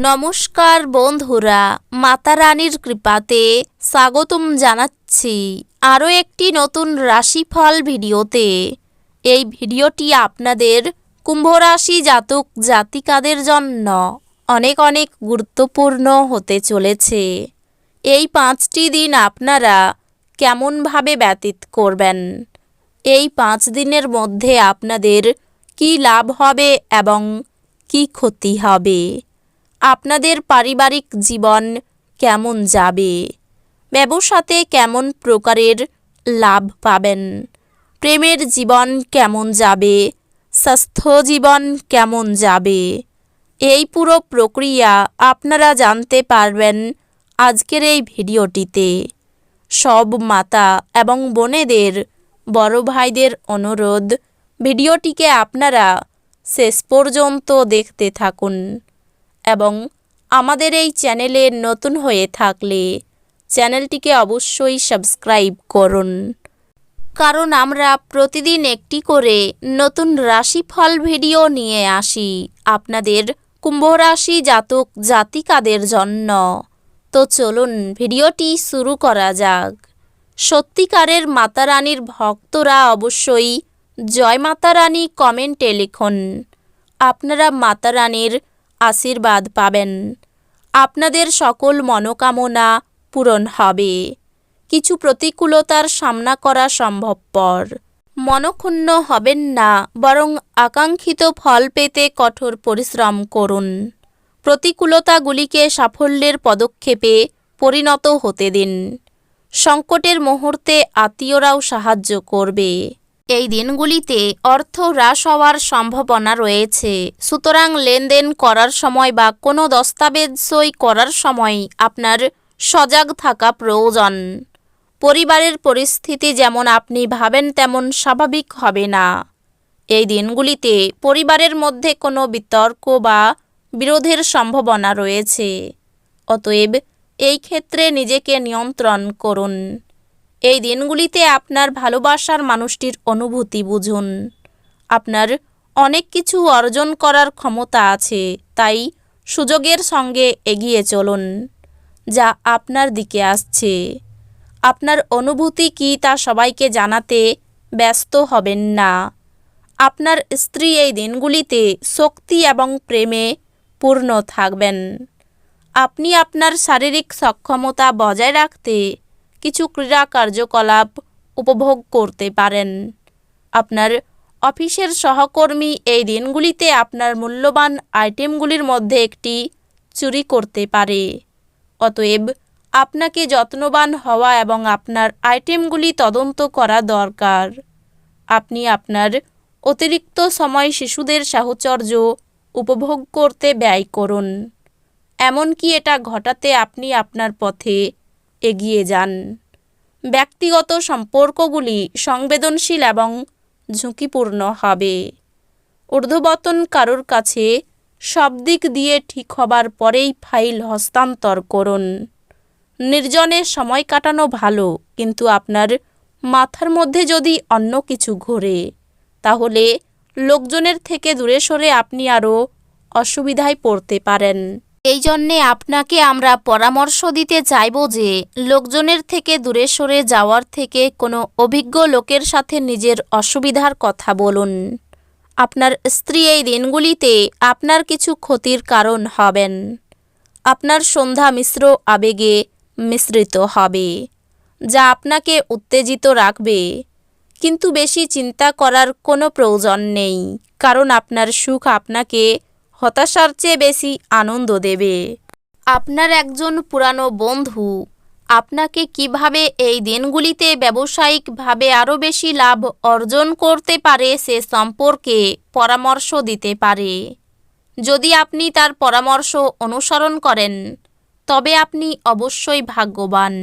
নমস্কার বন্ধুরা, মাতা রানীর কৃপাতে স্বাগতম জানাচ্ছি আরও একটি নতুন রাশিফল ভিডিওতে। এই ভিডিওটি আপনাদের কুম্ভ রাশি জাতক জাতিকাদের জন্য অনেক অনেক গুরুত্বপূর্ণ হতে চলেছে। এই 5টি দিন আপনারা কেমনভাবে ব্যতীত করবেন, এই 5 দিনের মধ্যে আপনাদের কি লাভ হবে এবং কি ক্ষতি হবে, আপনাদের পারিবারিক জীবন কেমন যাবে, ব্যবসাতে কেমন প্রকারের লাভ পাবেন, প্রেমের জীবন কেমন যাবে, স্বাস্থ্য জীবন কেমন যাবে, এই পুরো প্রক্রিয়া আপনারা জানতে পারবেন আজকের এই ভিডিওটিতে। সব মাতা এবং বোনেদের, বড় ভাইদের অনুরোধ, ভিডিওটিকে আপনারা শেষ পর্যন্ত দেখতে থাকুন এবং আমাদের এই চ্যানেলে নতুন হয়ে থাকলে চ্যানেলটিকে অবশ্যই সাবস্ক্রাইব করুন, কারণ আমরা প্রতিদিন একটি করে নতুন রাশিফল ভিডিও নিয়ে আসি আপনাদের কুম্ভ রাশি জাতক জাতিকাদের জন্য। তো চলুন ভিডিওটি শুরু করা যাক। সত্যিকারের মাতা রানীর ভক্তরা অবশ্যই জয় মাতা রানী কমেন্টে লিখুন। আপনারা মাতা রানীর আশীর্বাদ পাবেন, আপনাদের সকল মনোকামনা পূরণ হবে, কিছু প্রতিকূলতার সামনা করা সম্ভবপর। মনক্ষুণ্ণ হবেন না, বরং আকাঙ্ক্ষিত ফল পেতে কঠোর পরিশ্রম করুন। প্রতিকূলতাগুলিকে সাফল্যের পদক্ষেপে পরিণত হতে দিন। সংকটের মুহূর্তে আত্মীয়রাও সাহায্য করবে। এই দিনগুলিতে অর্থ হ্রাস হওয়ার সম্ভাবনা রয়েছে, সুতরাং লেনদেন করার সময় বা কোনো দস্তাবেজ সই করার সময় আপনার সজাগ থাকা প্রয়োজন। পরিবারের পরিস্থিতি যেমন আপনি ভাবেন তেমন স্বাভাবিক হবে না। এই দিনগুলিতে পরিবারের মধ্যে কোনো বিতর্ক বা বিরোধের সম্ভাবনা রয়েছে, অতএব এই ক্ষেত্রে নিজেকে নিয়ন্ত্রণ করুন। এই দিনগুলিতে আপনার ভালোবাসার মানুষটির অনুভূতি বুঝুন। আপনার অনেক কিছু অর্জন করার ক্ষমতা আছে, তাই সুযোগের সঙ্গে এগিয়ে চলুন যা আপনার দিকে আসছে। আপনার অনুভূতি কী তা সবাইকে জানাতে ব্যস্ত হবেন না। আপনার স্ত্রী এই দিনগুলিতে শক্তি এবং প্রেমে পূর্ণ থাকবেন। আপনি আপনার শারীরিক সক্ষমতা বজায় রাখতে কিছু ক্রীড়া কার্যকলাপ উপভোগ করতে পারেন। আপনার অফিসের সহকর্মী এই দিনগুলিতে আপনার মূল্যবান আইটেমগুলির মধ্যে একটি চুরি করতে পারে, অতএব আপনাকে যত্নবান হওয়া এবং আপনার আইটেমগুলি তদন্ত করা দরকার। আপনি আপনার অতিরিক্ত সময় শিশুদের সাহচর্য উপভোগ করতে ব্যয় করুন, এমনকি এটা ঘটাতে আপনি আপনার পথে এগিয়ে যান। ব্যক্তিগত সম্পর্কগুলি সংবেদনশীল এবং ঝুঁকিপূর্ণ হবে। ঊর্ধ্বতন কারোর কাছে সব দিক দিয়ে ঠিক হবার পরেই ফাইল হস্তান্তর করুন। নির্জনে সময় কাটানো ভালো, কিন্তু আপনার মাথার মধ্যে যদি অন্য কিছু ঘোরে তাহলে লোকজনের থেকে দূরে সরে আপনি আরও অসুবিধায় পড়তে পারেন। এই জন্যে আপনাকে আমরা পরামর্শ দিতে চাইব যে লোকজনের থেকে দূরে সরে যাওয়ার থেকে কোনো অভিজ্ঞ লোকের সাথে নিজের অসুবিধার কথা বলুন। আপনার স্ত্রী এই দিনগুলিতে আপনার কিছু ক্ষতির কারণ হবেন। আপনার সন্ধ্যা মিশ্র আবেগে মিশ্রিত হবে, যা আপনাকে উত্তেজিত রাখবে, কিন্তু বেশি চিন্তা করার কোনো প্রয়োজন নেই, কারণ আপনার সুখ আপনাকে হতাশার চেয়ে বেশি আনন্দ দেবে। আপনার একজন পুরানো বন্ধু আপনাকে কিভাবে এই দিনগুলিতে ব্যবসায়িকভাবে আরও বেশি লাভ অর্জন করতে পারে সে সম্পর্কে পরামর্শ দিতে পারে। যদি আপনি তার পরামর্শ অনুসরণ করেন তবে আপনি অবশ্যই ভাগ্যবান।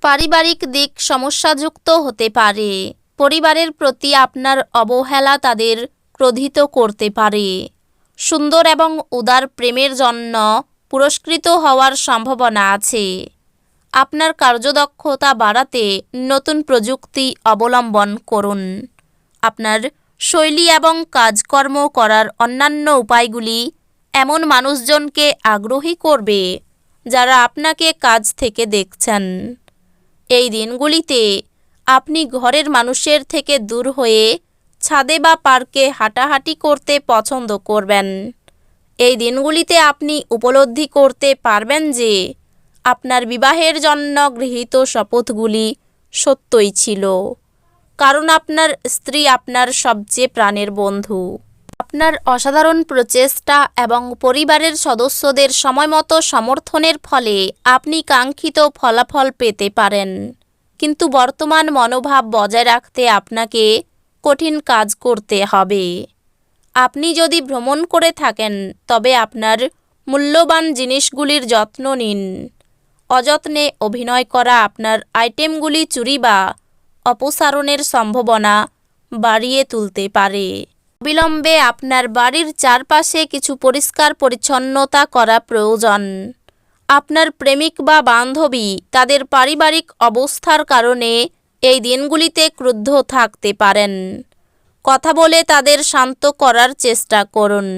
পারিবারিক দিক সমস্যাযুক্ত হতে পারে। পরিবারের প্রতি আপনার অবহেলা তাদের ক্রোধিত করতে পারে। সুন্দর এবং উদার প্রেমের জন্য পুরস্কৃত হওয়ার সম্ভাবনা আছে। আপনার কার্যদক্ষতা বাড়াতে নতুন প্রযুক্তি অবলম্বন করুন। আপনার শৈলী এবং কাজকর্ম করার অন্যান্য উপায়গুলি এমন মানুষজনকে আগ্রহী করবে যারা আপনাকে কাজ থেকে দেখছেন। এই দিনগুলিতে আপনি ঘরের মানুষের থেকে দূর হয়ে ছাদে বা পার্কে হাঁটাহাঁটি করতে পছন্দ করবেন। এই দিনগুলিতে আপনি উপলব্ধি করতে পারবেন যে আপনার বিবাহের জন্য গৃহীত শপথগুলি সত্যই ছিল, কারণ আপনার স্ত্রী আপনার সবচেয়ে প্রাণের বন্ধু। আপনার অসাধারণ প্রচেষ্টা এবং পরিবারের সদস্যদের সময়মতো সমর্থনের ফলে আপনি কাঙ্ক্ষিত ফলাফল পেতে পারেন, কিন্তু বর্তমান মনোভাব বজায় রাখতে আপনাকে কঠিন কাজ করতে হবে। আপনি যদি ভ্রমণ করে থাকেন তবে আপনার মূল্যবান জিনিসগুলির যত্ন নিন। অযত্নে অভিনয় করা আপনার আইটেমগুলি চুরি বা অপসারণের সম্ভাবনা বাড়িয়ে তুলতে পারে। অবিলম্বে আপনার বাড়ির চারপাশে কিছু পরিষ্কার পরিচ্ছন্নতা করা প্রয়োজন। আপনার প্রেমিক বা বান্ধবী তাদের পারিবারিক অবস্থার কারণে এই দিনগুলিতে ক্রুদ্ধ থাকতে পারেন। কথা বলে তাদের শান্ত করার চেষ্টা করুন।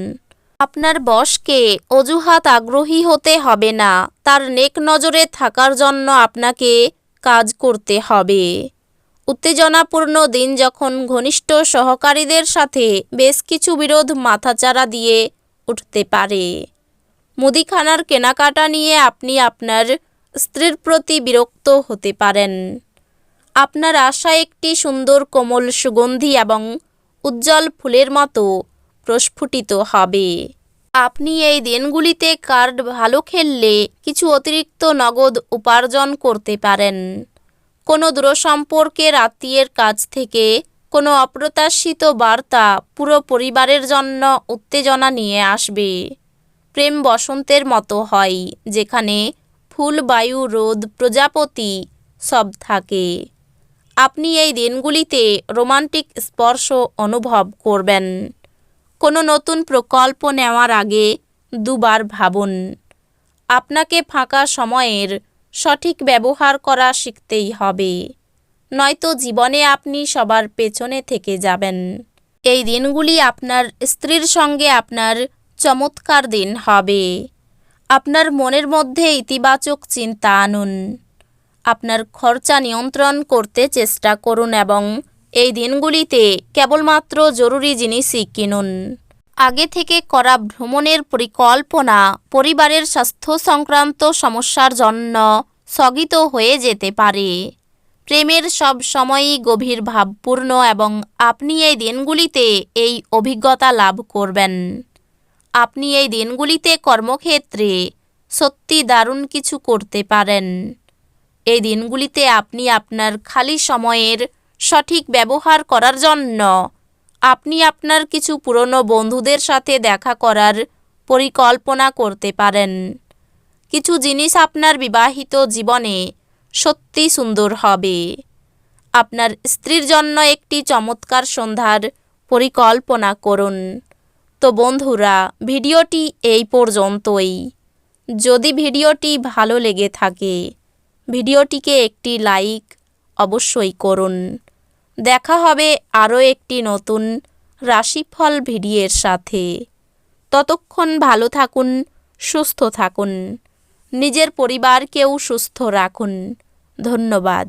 আপনার বসকে অজুহাত আগ্রহী হতে হবে না, তার নেক নজরে থাকার জন্য আপনাকে কাজ করতে হবে। উত্তেজনাপূর্ণ দিন যখন ঘনিষ্ঠ সহকারীদের সাথে বেশ কিছু বিরোধ মাথাচাড়া দিয়ে উঠতে পারে। মুদিখানার কেনাকাটা নিয়ে আপনি আপনার স্ত্রীর প্রতি বিরক্ত হতে পারেন। আপনার আশা একটি সুন্দর কোমল সুগন্ধি এবং উজ্জ্বল ফুলের মতো প্রস্ফুটিত হবে। আপনি এই দিনগুলিতে কার্ড ভালো খেললে কিছু অতিরিক্ত নগদ উপার্জন করতে পারেন। কোনো দূরসম্পর্কের আত্মীয়ের কাছ থেকে কোনো অপ্রত্যাশিত বার্তা পুরো পরিবারের জন্য উত্তেজনা নিয়ে আসবে। প্রেম বসন্তের মতো হয়, যেখানে ফুল, বায়ু, রোদ, প্রজাপতি সব থাকে। আপনি এই দিনগুলিতে রোমান্টিক স্পর্শ অনুভব করবেন। কোনো নতুন প্রকল্প নেওয়ার আগে দুবার ভাবুন। আপনাকে ফাঁকা সময়ের সঠিক ব্যবহার করা শিখতেই হবে, নয়তো জীবনে আপনি সবার পেছনে থেকে যাবেন। এই দিনগুলি আপনার স্ত্রীর সঙ্গে আপনার চমৎকার দিন হবে। আপনার মনের মধ্যে ইতিবাচক চিন্তা আনুন। আপনার খরচা নিয়ন্ত্রণ করতে চেষ্টা করুন এবং এই দিনগুলিতে কেবলমাত্র জরুরি জিনিসই কিনুন। আগে থেকে করা ভ্রমণের পরিকল্পনা পরিবারের স্বাস্থ্য সংক্রান্ত সমস্যার জন্য স্থগিত হয়ে যেতে পারে। প্রেমের সব সময়ই গভীর ভাবপূর্ণ এবং আপনি এই দিনগুলিতে এই অভিজ্ঞতা লাভ করবেন। আপনি এই দিনগুলিতে কর্মক্ষেত্রে সত্যি দারুণ কিছু করতে পারেন। এই দিনগুলিতে আপনি আপনার খালি সময়ের সঠিক ব্যবহার করার জন্য আপনি আপনার কিছু পুরনো বন্ধুদের সাথে দেখা করার পরিকল্পনা করতে পারেন। কিছু জিনিস আপনার বিবাহিত জীবনে সত্যি সুন্দর হবে। আপনার স্ত্রীর জন্য একটি চমৎকার সন্ধ্যার পরিকল্পনা করুন। তো বন্ধুরা, ভিডিওটি এই পর্যন্তই। যদি ভিডিওটি ভালো লেগে থাকে ভিডিওটিকে একটি লাইক অবশ্যই করুন। দেখা হবে আরও একটি নতুন রাশিফল ভিডিওর সাথে। ততক্ষণ ভালো থাকুন, সুস্থ থাকুন, নিজের পরিবারকেও সুস্থ রাখুন। ধন্যবাদ।